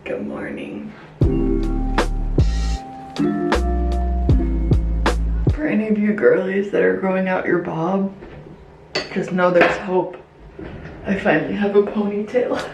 Good morning. For any of you girlies that are growing out your bob, just know there's hope. I finally have a ponytail.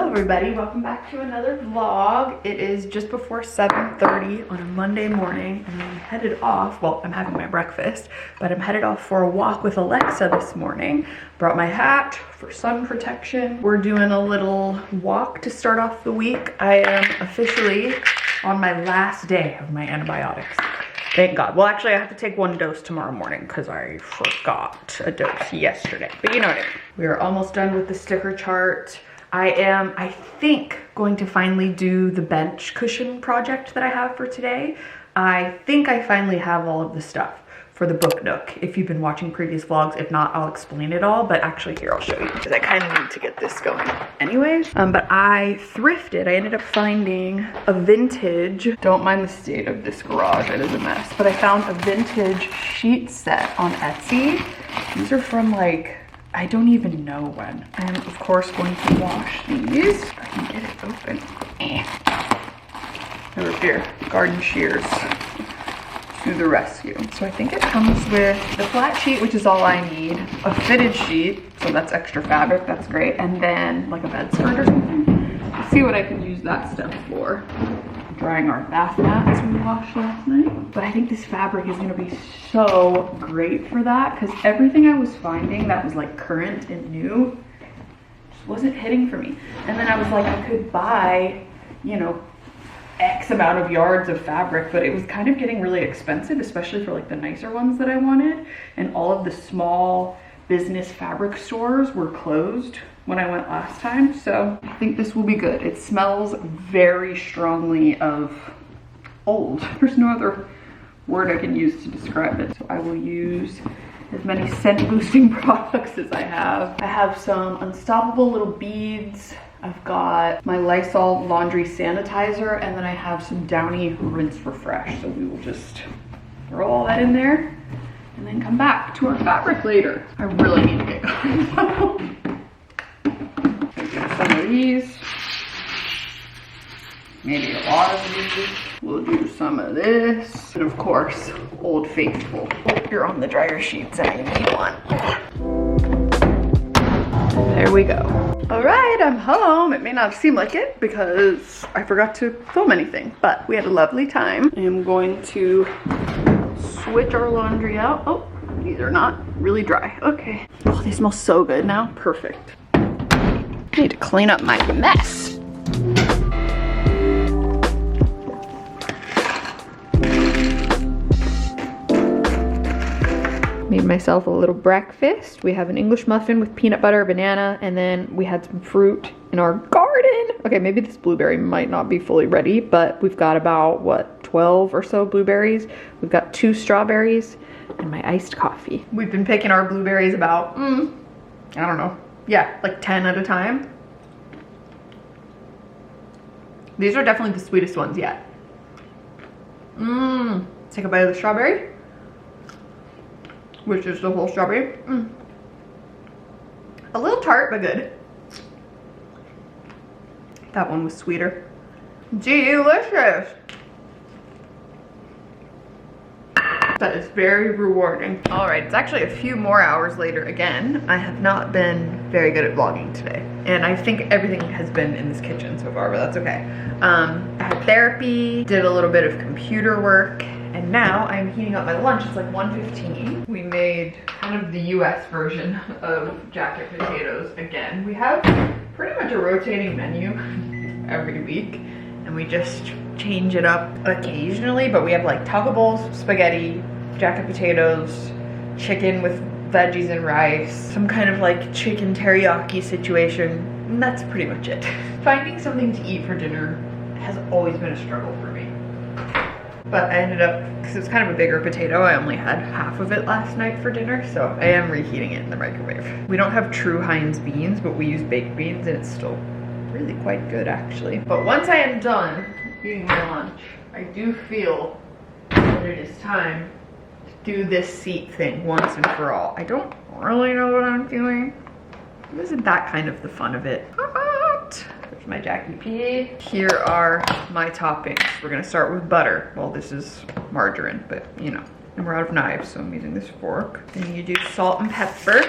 Everybody, welcome back to another vlog. It is just before 7:30 on a Monday morning and I'm headed off. Well, I'm having my breakfast, but I'm headed off for a walk with Alexa this morning. Brought my hat for sun protection. We're doing a little walk to start off the week. I am officially on my last day of my antibiotics. Thank God. Well, actually, I have to take one dose tomorrow morning because I forgot a dose yesterday. But you know what I mean. We are almost done with the sticker chart. I am, I think, going to finally do the bench cushion project that I have for today. I think I finally have all of the stuff for the book nook. If you've been watching previous vlogs, if not, I'll explain it all. But actually, here, I'll show you because I kind of need to get this going anyways. But I thrifted. I ended up finding a vintage, don't mind the state of this garage, it is a mess. But I found a vintage sheet set on Etsy. These are from like, I don't even know when. I am, of course, going to wash these. If I can get it open. Over here, garden shears to the rescue. So I think it comes with the flat sheet, which is all I need, a fitted sheet, so that's extra fabric, that's great, and then like a bed skirt or something. Let's see what I can use that stuff for. Drying our bath mats we washed last night. But I think this fabric is gonna be so great for that because everything I was finding that was like current and new just wasn't hitting for me. And then I was like, I could buy, you know, X amount of yards of fabric, but it was kind of getting really expensive, especially for like the nicer ones that I wanted. And all of the small business fabric stores were closed when I went last time, so I think this will be good. It smells very strongly of old. There's no other word I can use to describe it. So I will use as many scent boosting products as I have. I have some unstoppable little beads. I've got my Lysol laundry sanitizer, and then I have some Downy Rinse Refresh. So we will just throw all that in there and then come back to our fabric later. I really need to get going. Some of these, maybe a lot of these. We'll do some of this, and of course, Old Faithful. You're on the dryer sheets and I need one. There we go. All right, I'm home. It may not seem like it because I forgot to film anything, but we had a lovely time. I am going to switch our laundry out. Oh, these are not really dry. Okay. Oh, they smell so good now. Perfect. I need to clean up my mess. Made myself a little breakfast. We have an English muffin with peanut butter, banana, and then we had some fruit in our garden. Okay, maybe this blueberry might not be fully ready, but we've got about, what, 12 or so blueberries. We've got 2 strawberries and my iced coffee. We've been picking our blueberries about, I don't know. Yeah, like 10 at a time. These are definitely the sweetest ones yet. Take a bite of the strawberry, which is the whole strawberry. A little tart, but good. That one was sweeter. Delicious. That is very rewarding. All right, it's actually a few more hours later again. I have not been very good at vlogging today. And I think everything has been in this kitchen so far, but that's okay. I had therapy, did a little bit of computer work, and now I'm heating up my lunch. It's like 1:15. We made kind of the US version of jacket potatoes again. We have pretty much a rotating menu every week, and we just change it up occasionally, but we have like taco bowls, spaghetti, jacket potatoes, chicken with veggies and rice, some kind of like chicken teriyaki situation, and that's pretty much it. Finding something to eat for dinner has always been a struggle for me. but I ended up, because it was kind of a bigger potato, I only had half of it last night for dinner, so I am reheating it in the microwave. We don't have true Heinz beans, but we use baked beans, and it's still really quite good, actually. But once I am done eating my lunch, I do feel that it is time to do this seat thing once and for all. I don't really know what I'm doing. Isn't that kind of the fun of it? There's my Jackie P. Here are my toppings. We're gonna start with butter. Well, this is margarine, but you know, and we're out of knives, so I'm using this fork. Then you do salt and pepper.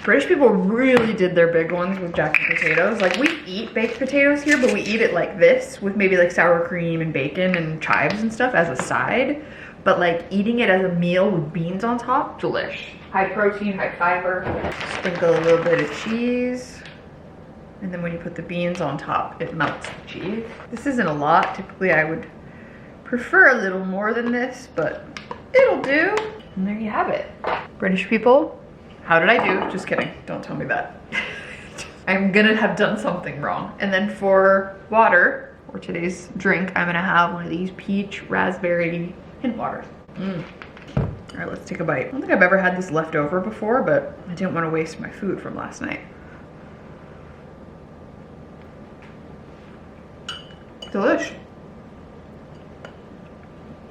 British people really did their big ones with Jackie potatoes. Like, we eat baked potatoes here, but we eat it like this with maybe like sour cream and bacon and chives and stuff as a side. But like eating it as a meal with beans on top, delish. High protein, high fiber. Sprinkle a little bit of cheese. And then when you put the beans on top, it melts the cheese. This isn't a lot. Typically I would prefer a little more than this, but it'll do. And there you have it. British people, how did I do? Just kidding, don't tell me that. I'm gonna have done something wrong. And then for water, or today's drink, I'm gonna have one of these peach raspberry hint waters. All right, let's take a bite. I don't think I've ever had this left over before, but I didn't want to waste my food from last night. Delish.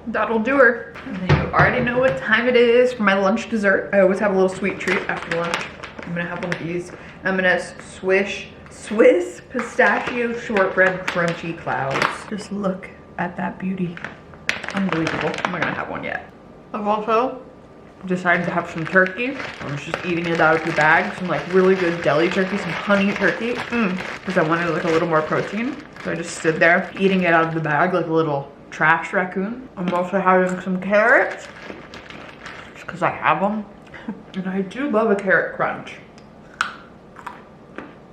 That'll do her. And then you already know what time it is for my lunch dessert. I always have a little sweet treat after lunch. I'm gonna have one of these. I'm gonna Swiss pistachio shortbread crunchy clouds. Just look at that beauty. Unbelievable. I'm not gonna have one yet. I've also decided to have some turkey. I was just eating it out of the bag. Some like really good deli turkey, some honey turkey. Because I wanted like a little more protein. So I just stood there eating it out of the bag like a little trash raccoon. I'm also having some carrots, just because I have them. And I do love a carrot crunch.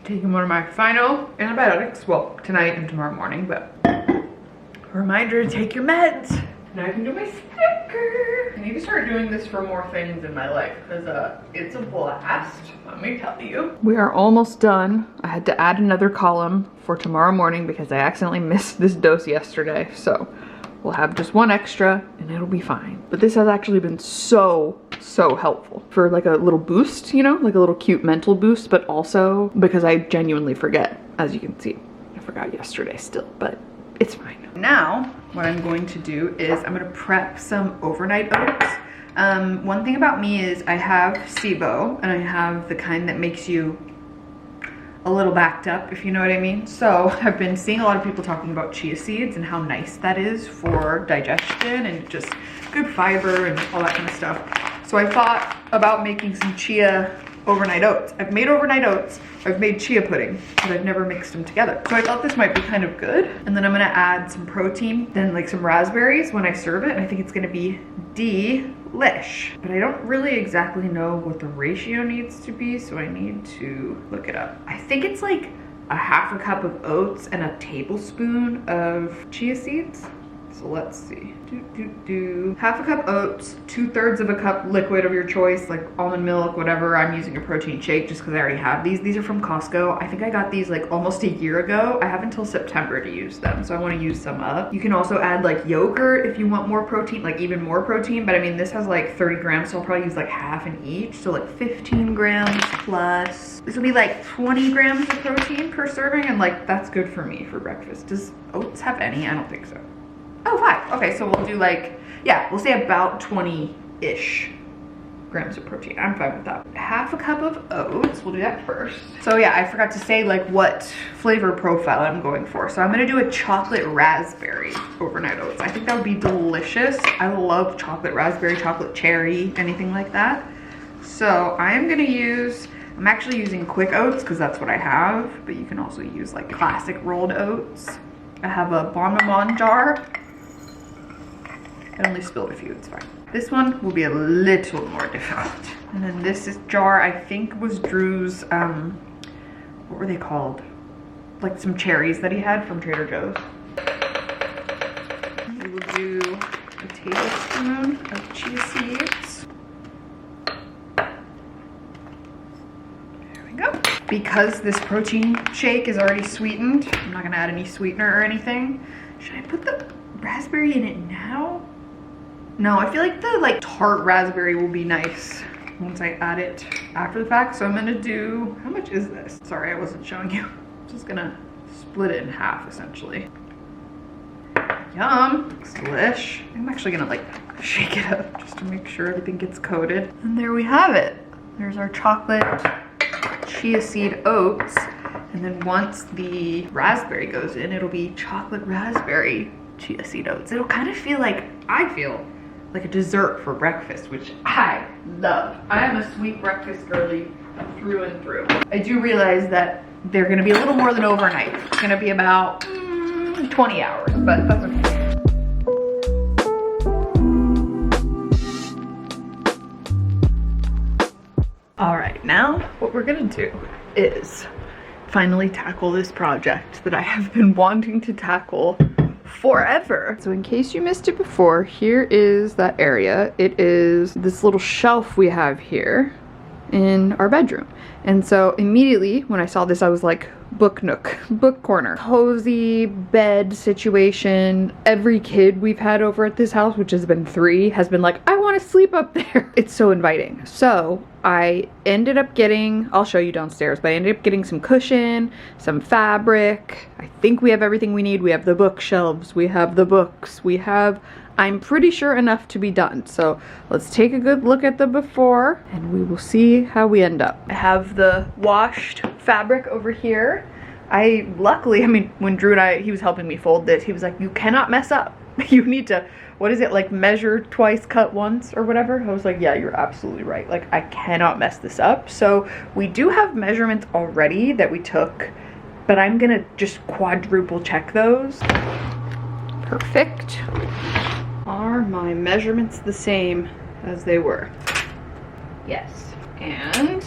Taking one of my final antibiotics, well, tonight and tomorrow morning, but a reminder to take your meds. Now I can do my sticker. I need to start doing this for more things in my life, because it's a blast, let me tell you. We are almost done. I had to add another column for tomorrow morning because I accidentally missed this dose yesterday, so we'll have just one extra and it'll be fine. But this has actually been so helpful for like a little boost, you know, like a little cute mental boost, but also because I genuinely forget, as you can see. I forgot yesterday still, but it's fine. Now, what I'm going to do is I'm gonna prep some overnight oats. One thing about me is I have SIBO, and I have the kind that makes you a little backed up, if you know what I mean. So I've been seeing a lot of people talking about chia seeds and how nice that is for digestion and just good fiber and all that kind of stuff. So I thought about making some chia overnight oats. I've made overnight oats, I've made chia pudding, but I've never mixed them together. So I thought this might be kind of good. And then I'm gonna add some protein, then like some raspberries when I serve it, and I think it's gonna be delish. But I don't really exactly know what the ratio needs to be, so I need to look it up. I think it's like a half a cup of oats and a tablespoon of chia seeds. So let's see. Half a cup oats, 2/3 of a cup liquid of your choice, like almond milk, whatever. I'm using a protein shake just because I already have these. These are from Costco. I think I got these like almost a year ago. I have until September to use them, so I want to use some up. You can also add like yogurt if you want more protein, like even more protein, but I mean this has like 30 grams, so I'll probably use like half in each, so like 15 grams plus. This will be like 20 grams of protein per serving, and like that's good for me for breakfast. Does oats have any? I don't think so. Oh, 5. Okay, so we'll do like, yeah, we'll say about 20-ish grams of protein. I'm fine with that. Half a cup of oats, we'll do that first. So yeah, I forgot to say like what flavor profile I'm going for. So I'm gonna do a chocolate raspberry overnight oats. I think that would be delicious. I love chocolate raspberry, chocolate cherry, anything like that. So I am gonna use, I'm actually using quick oats because that's what I have, but you can also use like classic rolled oats. I have a Bon Maman jar. I only spilled a few, it's fine. This one will be a little more difficult. And then this is jar, I think was Drew's, what were they called? Like some cherries that he had from Trader Joe's. We will do a tablespoon of chia seeds. There we go. Because this protein shake is already sweetened, I'm not gonna add any sweetener or anything. Should I put the raspberry in it now? No, I feel like the like tart raspberry will be nice once I add it after the fact. So I'm gonna do, how much is this? Sorry, I wasn't showing you. I'm just gonna split it in half essentially. Yum, it's delish. I'm actually gonna like shake it up just to make sure everything gets coated. And there we have it. There's our chocolate chia seed oats. And then once the raspberry goes in, it'll be chocolate raspberry chia seed oats. It'll kind of feel like, I feel like a dessert for breakfast, which I love. I am a sweet breakfast girly through and through. I do realize that they're gonna be a little more than overnight. It's gonna be about 20 hours, but that's okay. All right, now what we're gonna do is finally tackle this project that I have been wanting to tackle forever. So in case you missed it before, here is that area. It is this little shelf we have here in our bedroom. And so immediately when I saw this, I was like, book nook, book corner, cozy bed situation. Every kid we've had over at this house, which has been 3, has been like, I want to sleep up there. It's so inviting. So I ended up getting, I'll show you downstairs, but I ended up getting some cushion, some fabric. I think we have everything we need. We have the bookshelves, we have the books, we have, I'm pretty sure, enough to be done. So let's take a good look at the before and we will see how we end up. I have the washed fabric over here. Luckily, I mean, when Drew and I, he was helping me fold this, he was like, you cannot mess up. You need to, what is it, like measure twice, cut once or whatever? I was like, yeah, you're absolutely right. Like, I cannot mess this up. So we do have measurements already that we took, but I'm gonna just quadruple check those. Perfect. Are my measurements the same as they were? Yes. And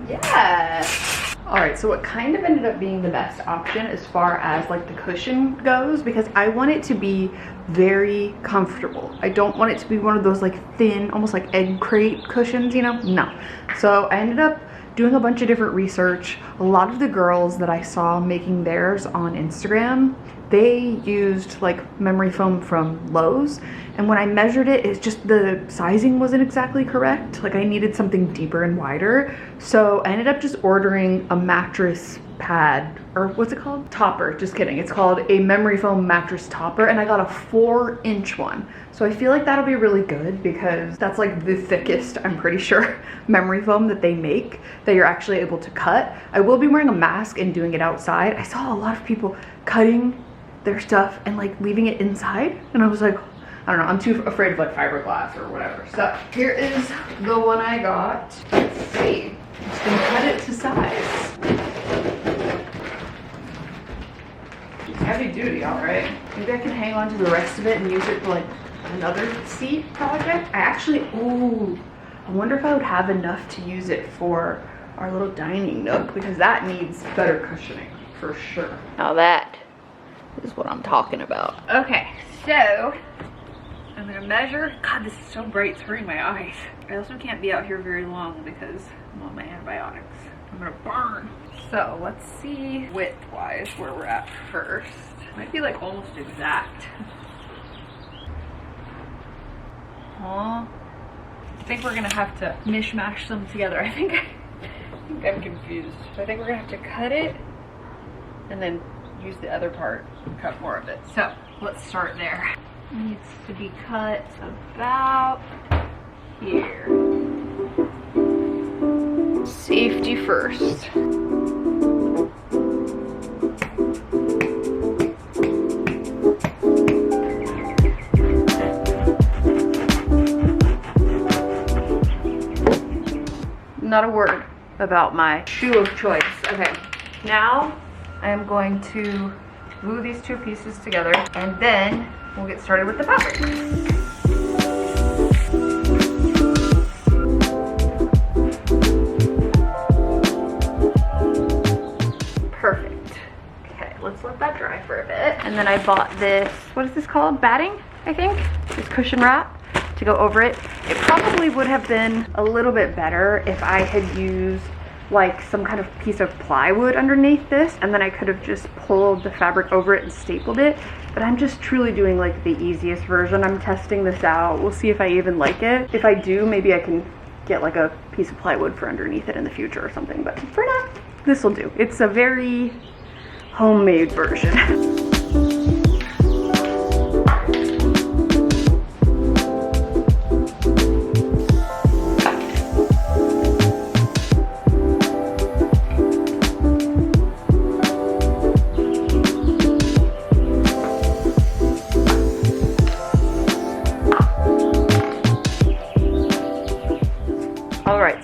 yes. All right, so what kind of ended up being the best option as far as like the cushion goes, because I want it to be very comfortable. I don't want it to be one of those like thin, almost like egg crate cushions, you know? No. So I ended up doing a bunch of different research. A lot of the girls that I saw making theirs on Instagram, they used like memory foam from Lowe's, and when I measured it, it's just the sizing wasn't exactly correct. Like I needed something deeper and wider, so I ended up just ordering a mattress pad, or what's it called? Topper, just kidding. It's called a memory foam mattress topper, and I got a 4-inch one. So I feel like that'll be really good because that's like the thickest, I'm pretty sure, memory foam that they make that you're actually able to cut. I will be wearing a mask and doing it outside. I saw a lot of people cutting their stuff and like leaving it inside, and I was like, I don't know, I'm too afraid of like fiberglass or whatever. So here is the one I got. Let's see, I'm just gonna cut it to size. It's heavy duty, all right. Maybe I can hang on to the rest of it and use it for like another seat project. I actually, ooh, I wonder if I would have enough to use it for our little dining nook, because that needs better cushioning for sure. Now that is what I'm talking about. Okay, so I'm gonna measure. God, this is so bright, it's hurting my eyes. I also can't be out here very long because I'm on my antibiotics. I'm gonna burn. So let's see width-wise where we're at first. Might be like almost exact. Huh? I think we're gonna have to mishmash them together. I think I'm confused. So I think we're gonna have to cut it and then use the other part and cut more of it. So let's start there. It needs to be cut about here. Safety first. Not a word about my shoe of choice. Okay, now I am going to glue these 2 pieces together, and then we'll get started with the fabric. Perfect. Okay, let's let that dry for a bit. And then I bought this, what is this called? Batting, I think? This cushion wrap to go over it. It probably would have been a little bit better if I had used like some kind of piece of plywood underneath this, and then I could have just pulled the fabric over it and stapled it. But I'm just truly doing like the easiest version. I'm testing this out. We'll see if I even like it. If I do, maybe I can get like a piece of plywood for underneath it in the future or something. But for now, this will do. It's a very homemade version.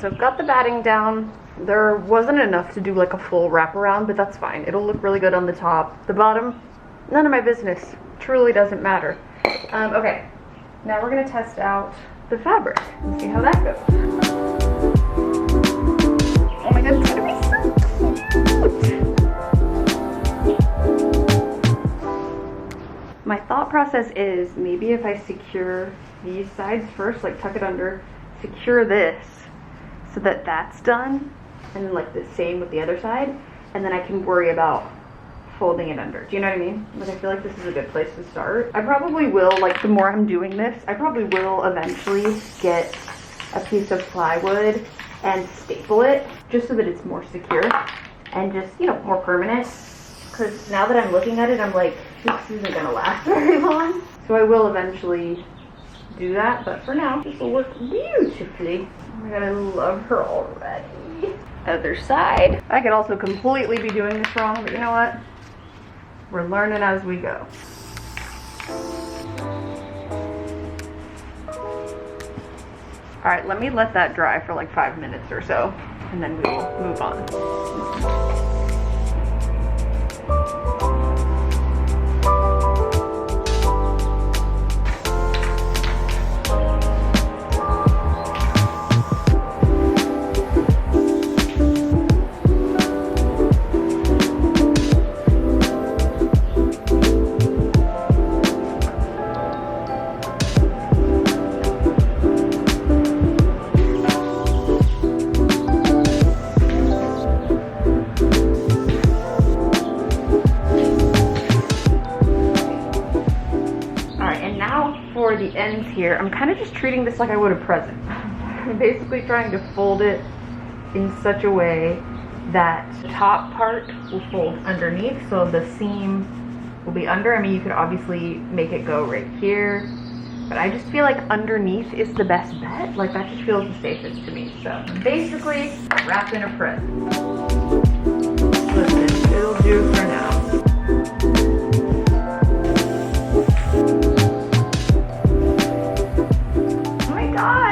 So I've got the batting down. There wasn't enough to do like a full wraparound, but that's fine. It'll look really good on the top. The bottom, none of my business. Truly doesn't matter. Okay, now we're gonna test out the fabric and see how that goes. Oh my god, it's gonna be so cute! My thought process is maybe if I secure these sides first, like tuck it under, secure this, so that that's done, and then like the same with the other side, and then I can worry about folding it under. Do you know what I mean? Like I feel like this is a good place to start. I probably will, like the more I'm doing this, I probably will eventually get a piece of plywood and staple it just so that it's more secure and just, you know, more permanent. Because now that I'm looking at it, I'm like, this isn't gonna last very long. So I will eventually do that, but for now, this will work beautifully. Oh my god, I love her already. Other side. I could also completely be doing this wrong, but you know what? We're learning as we go. All right, let me let that dry for like 5 minutes or so, and then we will move on. The ends here, I'm kind of just treating this like I would a present. I'm basically trying to fold it in such a way that the top part will fold underneath, so the seam will be under. I mean, you could obviously make it go right here, but I just feel like underneath is the best bet. Like that just feels the safest to me. So basically, wrap in a present. Listen, it'll do for now.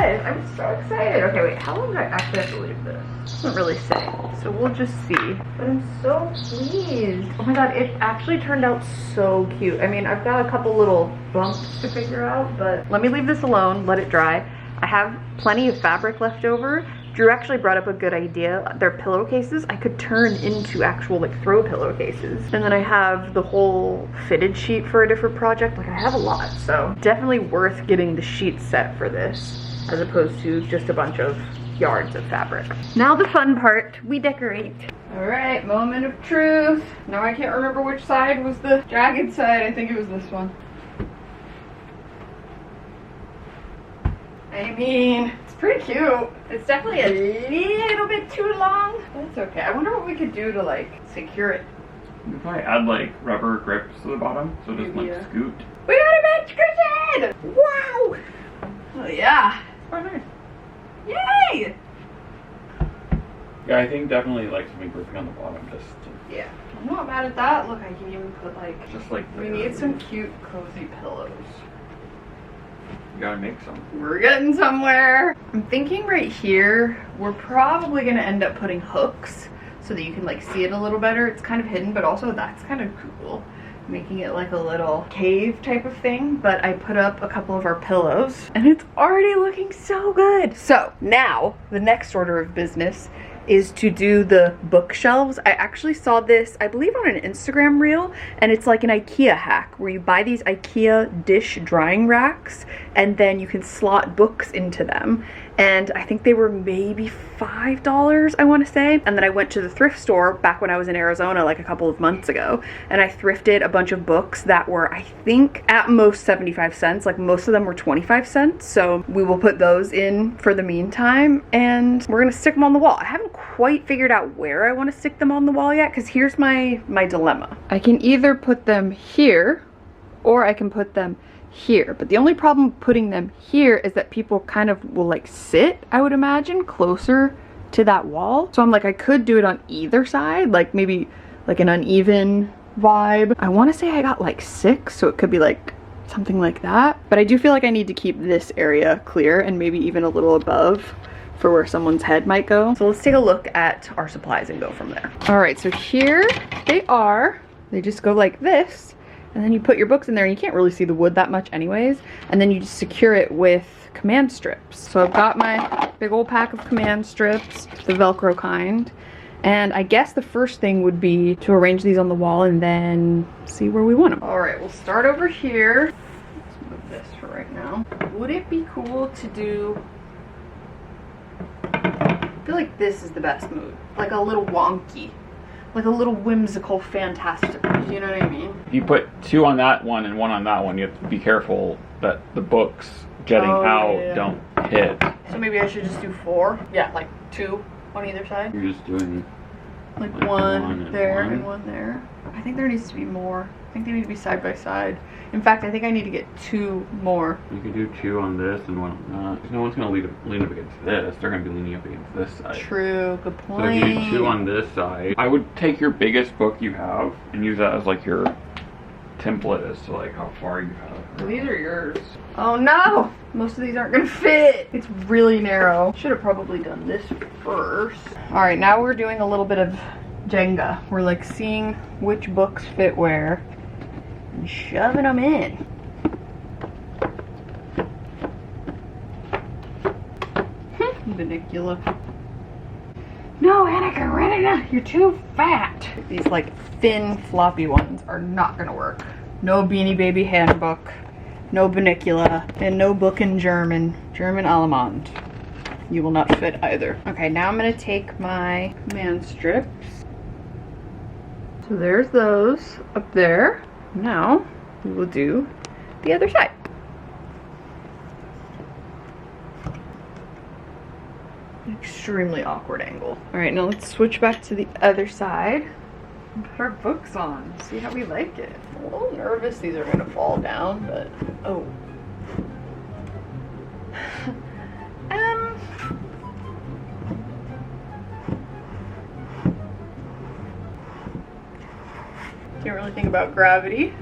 I'm so excited. Okay, wait, how long do I actually have to leave this? It doesn't really say, so we'll just see. But I'm so pleased. Oh my god, it actually turned out so cute. I mean, I've got a couple little bumps to figure out, but let me leave this alone, let it dry. I have plenty of fabric left over. Drew actually brought up a good idea. Their pillowcases I could turn into actual like throw pillowcases. And then I have the whole fitted sheet for a different project. Like I have a lot, so definitely worth getting the sheet set for this as opposed to just a bunch of yards of fabric. Now the fun part, we decorate. All right, moment of truth. Now I can't remember which side was the jagged side. I think it was this one. I mean, it's pretty cute. It's definitely a little bit too long, but it's okay. I wonder what we could do to like secure it. You could probably add like rubber grips to the bottom so it doesn't like scoot. We got a bench cushion! Wow! Oh yeah. Oh, nice. Yay! Yeah, I think definitely like something gripping on the bottom just to... Yeah. I'm not mad at that. Look, I can even put like... Just like... We need some cute, cozy pillows. You gotta make some. We're getting somewhere. I'm thinking right here, we're probably gonna end up putting hooks so that you can like see it a little better. It's kind of hidden, but also that's kind of cool. Making it like a little cave type of thing, but I put up a couple of our pillows and it's already looking so good. So now the next order of business is to do the bookshelves. I actually saw this, I believe on an Instagram reel, and it's like an IKEA hack where you buy these IKEA dish drying racks and then you can slot books into them. and I think they were maybe $5, I want to say. And then I went to the thrift store back when I was in Arizona like a couple of months ago, and I thrifted a bunch of books that were, I think, at most 75 cents. Like most of them were 25 cents. So we will put those in for the meantime, and we're gonna stick them on the wall. I haven't quite figured out where I want to stick them on the wall yet, because here's my dilemma. I can either put them here or I can put them here, but the only problem putting them here is that people kind of will like sit, I would imagine, closer to that wall. So I'm like, I could do it on either side, like maybe like an uneven vibe. I want to say I got like 6, so it could be like something like that, but I do feel like I need to keep this area clear and maybe even a little above for where someone's head might go. So let's take a look at our supplies and go from there. All right, so here they are. They just go like this, and then you put your books in there, and you can't really see the wood that much anyways, and then you just secure it with command strips. So I've got my big old pack of command strips, the Velcro kind, and I guess the first thing would be to arrange these on the wall and then see where we want them. All right, we'll start over here. Let's move this for right now. Would it be cool to do, I feel like this is the best move, like a little wonky, like a little whimsical, fantastic, you know what I mean? If you put 2 on that one and 1 on that one, you have to be careful that the books jetting out don't hit. So maybe I should just do 4? Yeah, like 2 on either side? You're just doing Like one one there and and one there. I think there needs to be more. I think they need to be side by side. In fact, I think I need to get 2 more. You could do 2 on this and 1 on that. 'Cause no one's going to lean up against this. They're going to be leaning up against this side. True, good point. So if you do 2 on this side, I would take your biggest book you have and use that as like your template as to like how far you have. Well, these are yours. Oh no! Most of these aren't gonna fit. It's really narrow. Should have probably done this first. All right, now we're doing a little bit of Jenga. We're like seeing which books fit where and shoving them in. Benicula. No, Anna Karenina, you're too fat. These like thin, floppy ones are not gonna work. No Beanie Baby handbook, no Benicula, and no book in German Allemande. You will not fit either. Okay, now I'm gonna take my command strips. So there's those up there. Now we will do the other side. Extremely awkward angle. All right, now let's switch back to the other side and put our books on. See how we like it. I'm a little nervous these are gonna fall down, but oh. Can't really think about gravity.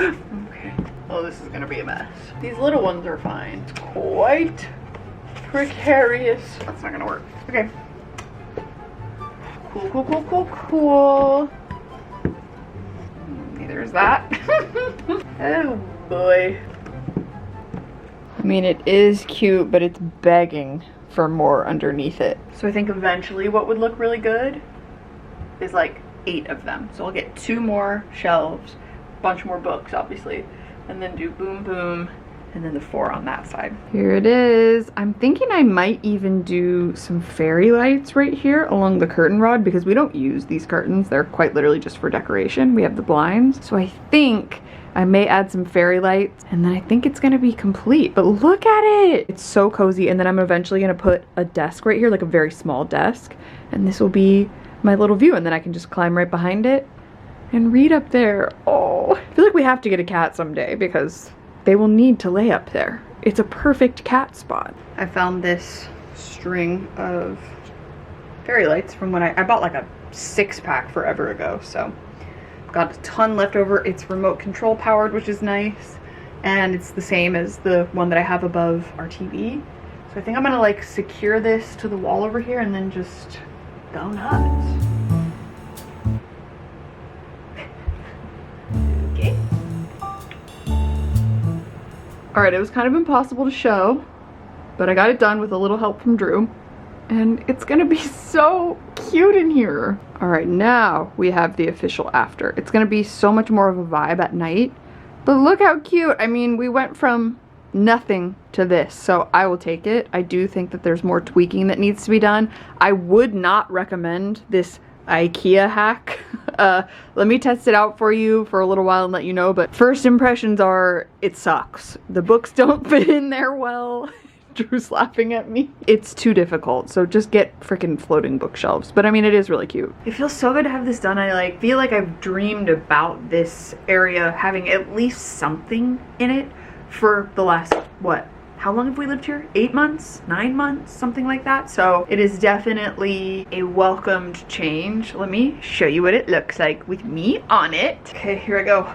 Okay. Oh, this is gonna be a mess. These little ones are fine. It's quite precarious. That's not gonna work. Okay. Cool, cool, cool, cool, cool. Okay, there's that. Oh boy. I mean, it is cute, but it's begging for more underneath it. So I think eventually what would look really good is like 8 of them. So I'll get 2 more shelves, a bunch more books, obviously, and then do boom, boom, and then the 4 on that side. Here it is. I'm thinking I might even do some fairy lights right here along the curtain rod, because we don't use these curtains. They're quite literally just for decoration. We have the blinds. So I think I may add some fairy lights, and then I think it's gonna be complete. But look at it! It's so cozy. And then I'm eventually gonna put a desk right here, like a very small desk, and this will be my little view, and then I can just climb right behind it and read up there. Oh, I feel like we have to get a cat someday because they will need to lay up there. It's a perfect cat spot. I found this string of fairy lights from when I bought like a 6-pack forever ago, so got a ton left over. It's remote control powered, which is nice, and it's the same as the one that I have above our TV. So I think I'm gonna like secure this to the wall over here and then just go nuts. Okay. Alright, it was kind of impossible to show, but I got it done with a little help from Drew, and it's gonna be so cute in here. Alright, now we have the official after. It's gonna be so much more of a vibe at night, but look how cute. I mean, we went from nothing to this, so I will take it. I do think that there's more tweaking that needs to be done. I would not recommend this IKEA hack. Let me test it out for you for a little while and let you know, but first impressions are it sucks. The books don't fit in there well. Drew's laughing at me. It's too difficult, so just get freaking floating bookshelves. But I mean, it is really cute. It feels so good to have this done. I like feel like I've dreamed about this area having at least something in it for the last, what? How long have we lived here? 8 months? 9 months? Something like that. So it is definitely a welcomed change. Let me show you what it looks like with me on it. Okay, here I go.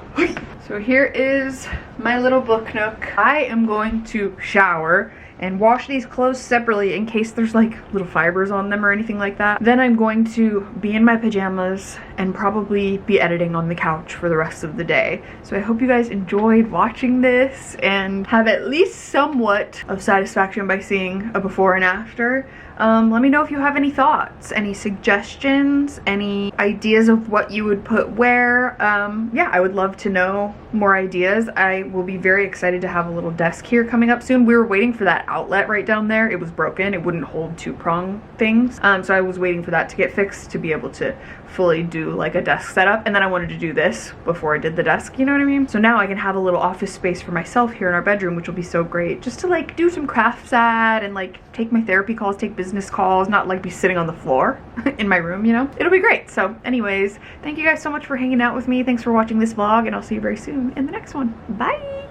So here is my little book nook. I am going to shower and wash these clothes separately in case there's like little fibers on them or anything like that. Then I'm going to be in my pajamas and probably be editing on the couch for the rest of the day. So I hope you guys enjoyed watching this and have at least somewhat of satisfaction by seeing a before and after. Let me know if you have any thoughts, any suggestions, any ideas of what you would put where. Yeah, I would love to know more ideas. I will be very excited to have a little desk here coming up soon. We were waiting for that outlet right down there. It was broken. It wouldn't hold 2-prong things. So I was waiting for that to get fixed to be able to fully do like a desk setup, and then I wanted to do this before I did the desk, you know what I mean? So now I can have a little office space for myself here in our bedroom, which will be so great, just to like do some crafts at and like take my therapy calls, take business calls, not like be sitting on the floor in my room, you know? It'll be great. So anyways, thank you guys so much for hanging out with me. Thanks for watching this vlog, and I'll see you very soon in the next one. Bye!